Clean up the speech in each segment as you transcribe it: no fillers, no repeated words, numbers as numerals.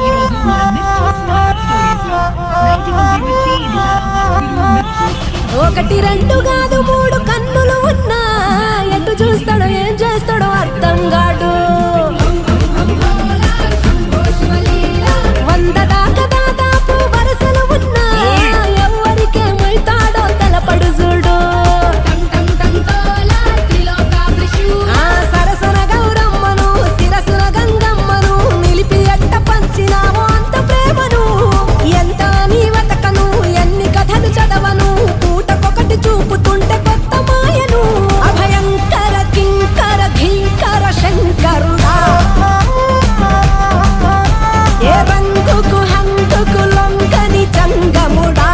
ఈరోజు మన ఒకటి రెండు కాదు మూడు కన్నులు ఉన్నా ఎటు చూస్తాడో ఏం చేస్తాడో అర్థం కాడు. 100 దాకా దాదాపు వరసలు ఉన్నా ఎవరికేమైతాడో తెలపడు చూడు. ఆ సరసన గౌరమ్మను శిరసున గంగమ్మను నిలిపి ఎట్ట పంచినావో అంత ప్రేమను. ఎంత నీ వెతకను ఎన్ని కథలు చదవను పూటకొకటి చూపుతుంటే కొత్త మాయను. అభయంకర కింకర ఘీంకర శంకరుడా ఏ రంగుకు హంగుకు లొంగని జంగముడా.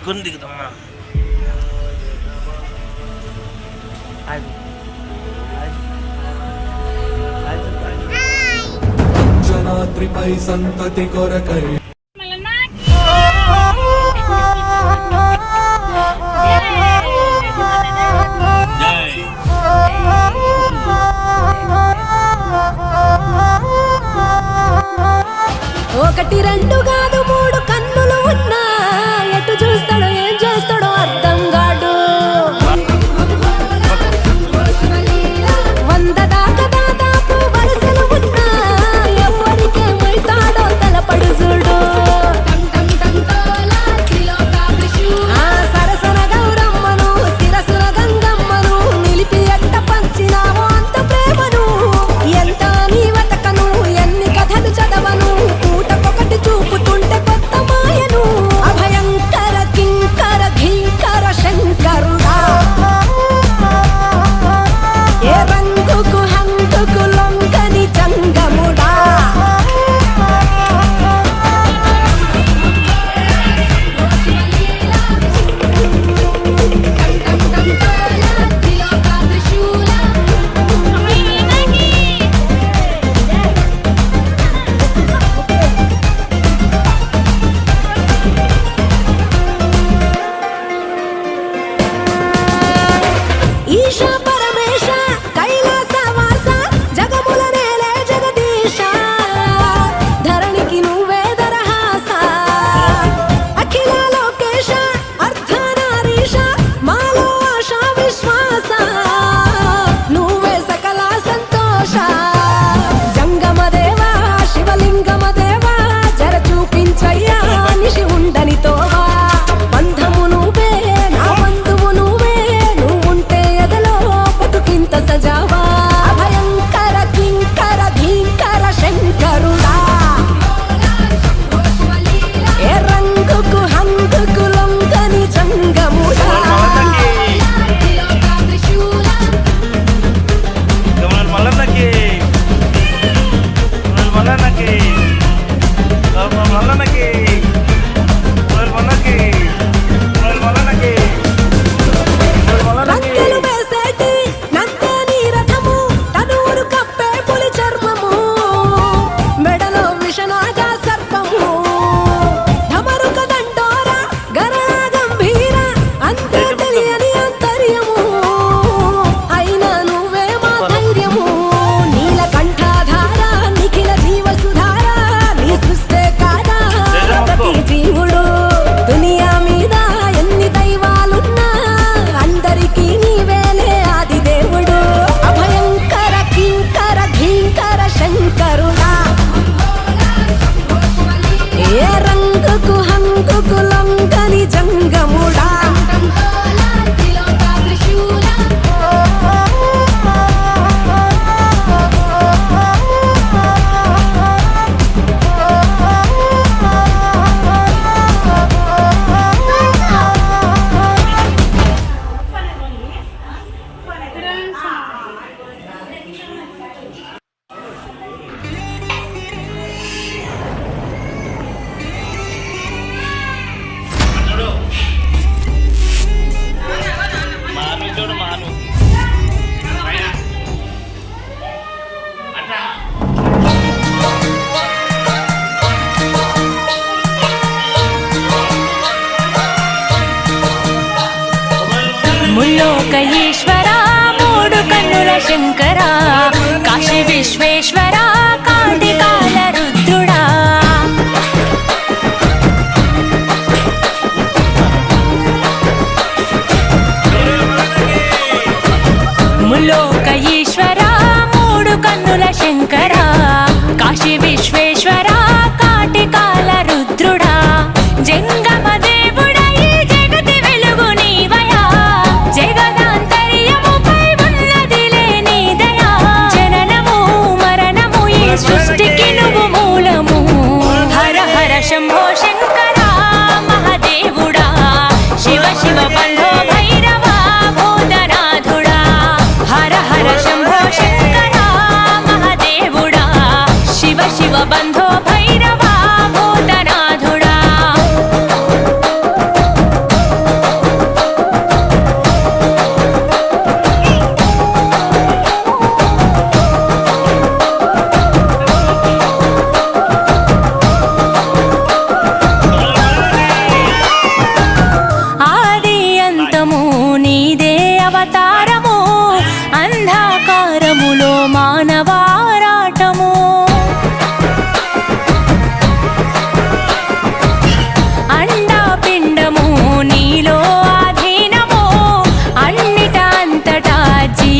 దిగుని దిగుతామా జనాద్రిపై సంతతి కొరకై ఒకటి రెండు కాదు మూడు కన్నులు ఉన్నా ఎటు చూస్తాడో ఏం చేస్తాడో అర్థం కాడు. 100 దాకా దాదాపు వలసలు ఉన్నా ఎవరికేమైతాడో తలపడు చూడు. ఆ సరసన గౌరమ్మను శిరసున గంగమ్మను నిలిపి ఎట్ట పంచినావో అంత ప్రేమను. ఎంత నీ వతకను ఎన్ని కథలు చదవను చూపుతుంటే కొత్త మాయను. అభయంకర కింకర ఘీంకర శంకరుడా ఏ రంగుకు హంగుకు లొంగని జంగముడా. ఈశ పరమేశ కైలాస వాస జగముల నేలే జగదీశ ధరణికి నువ్వే దరహాస అఖిల లోకేశ అర్ధనారీశ మాలో ఆశ విశ్వాస నువ్వే సకల సంతోష. జంగమ దేవా శివలింగమ దేవా జర చూపించయ్యా నిషి ఉండని తోవా. బంధము నువ్వే నా బంధువు నువ్వే నువ్వుంటే ఎదలో బతుకింత సజావా. అభయంకర కింకర ధీంకర శంకరుడా ఏ రంగుకు హంగుకు లొంగని జంగముడా. మల్లన్నకి మల్లన్నకి మల్లన్నకి మల్లన్నకి మల్లన్నకి రంకెలు వేసేటి నందే నీ రథము తనూరు కప్పే పులి చర్మము మెడలో విషనాగ సర్పము ఢమరుక దండోర గరళ గంభీర అంతే తెలియని అంతర్యము. అయినా నువ్వే మా ధైర్యము. నీలకంఠాధార నిఖిల జీవసుధార నీ సృష్టే కాదా ప్రతి జీవుడు. దునియా మీద ఎన్ని దైవాలున్నా అందరికీ నీవేలే ఆది దేవుడు. అభయంకర కింకర ఘీంకర శంకరుడా ఏ రంగుకు హంగుకు లొంగని జంగముడా. చూడు మాను ముల్లోక ఈశ్వర మూడు కన్నుల శంకర కాశీ విశ్వేశ్వర కాంతికాల రుద్రుడా. ముల్లోక ఈశ్వర మూడు కన్నుల శంకర కాశీ విశ్వేశ్వర కాంతికాల రుద్రుడా. జంగమ దేవుడా ఈ జగతి వెలుగు నీవయా జగదాంతర్యముపై ఉన్నదిలే నీ దయా. జననము మరణము ఈ సృష్టికి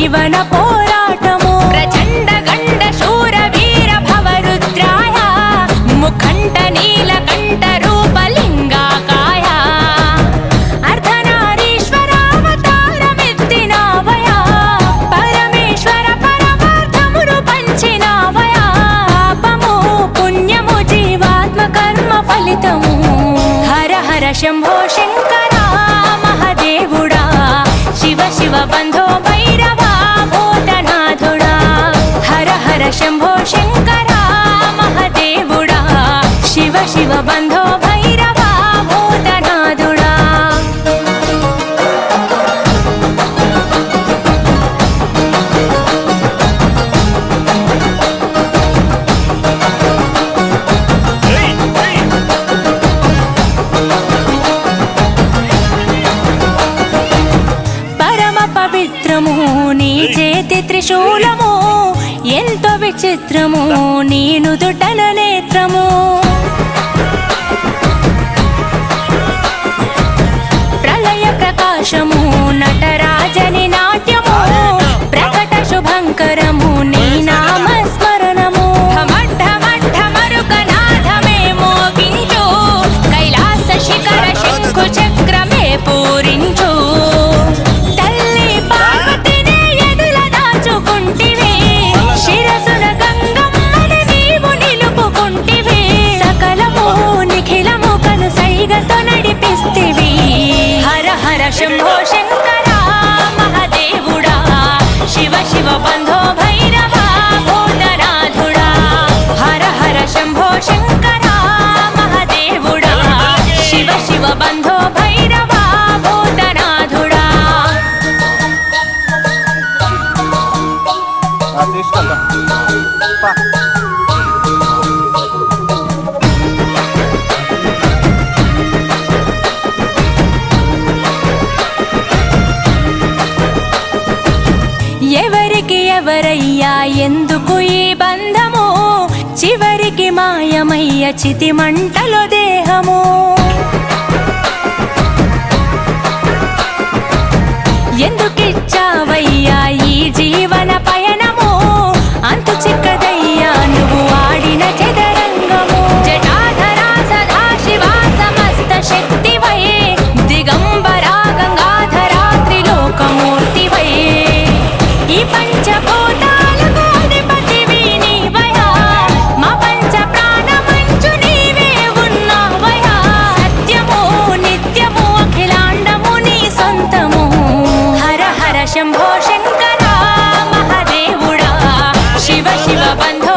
జీవన పోరాటము ప్రచండ గండ శూర వీర భవరుద్రాయ ముఖంట నీలకంఠ రూపలింగాకాయ అర్ధనారీశ్వరావతారమెత్తినావయా పరమేశ్వర పరమార్థమును పంచినావయా పాపము పుణ్యము జీవాత్మ కర్మ ఫలితము హర హర శంభో శంకర మహదేవుడా శివ శివ బంధో భైరవా భూతనాథుడా హర హర శంభో శంకర మహదేవుడా శివ శివ బంధో భైరవా భూతనాథుడా ఏయ్, ఏయ్. పరమ పవిత్రము నీ చేతి త్రిశూలము ఎంతో విచిత్రము నీ నుదుటన నేత్రము ప్రళయ ప్రకాశము నటరాజని నాట్యము ప్రకట శుభంకరము నీ నామస్మరణము ఢమఢమఢమరుకనాథమే మోగించు కైలాస శిఖర శంఖు చక్రమే పూరించు తల్లి పార్వతిని ఎదుల దాచుకుంటివి శిరసున గంగమ్మని నీవు నిలుపుకుంటివి సకలము నిఖిలము కనుసైగతో నడిపిస్తివి హర హర శంభో శంకర మహదేవుడా శివ శివ బంధో భైరవా భూతనాథుడా హర హర శంభో శంకర మహదేవుడా శివ శివ బంధో భైరవా భూతనాథుడా తీసుకెళ్దాం ఎవరికి ఎవరయ్యా ఎందుకు ఈ బంధము చివరికి మాయమయ్య చితి మంటలో దేహము ఎందుకిచ్చావయ్యా ఈ జీవన పయనము అంతు చిక్కదయ్యా నువ్వు ఆడిన చదరంగము జటాధరా సదా శివా సమస్త శక్తివై దిగంబరా గంగాధరా త్రిలోకమూర్తివై ఈ పంచభూతాలకు అధిపతివి నీవయా మా పంచ ప్రాణమంచు నీవే ఉన్నావయా సత్యము నిత్యము అఖిలాండము నీ సొంతము హర హర శంభో శంకర మహదేవుడా శివ శివ బంధో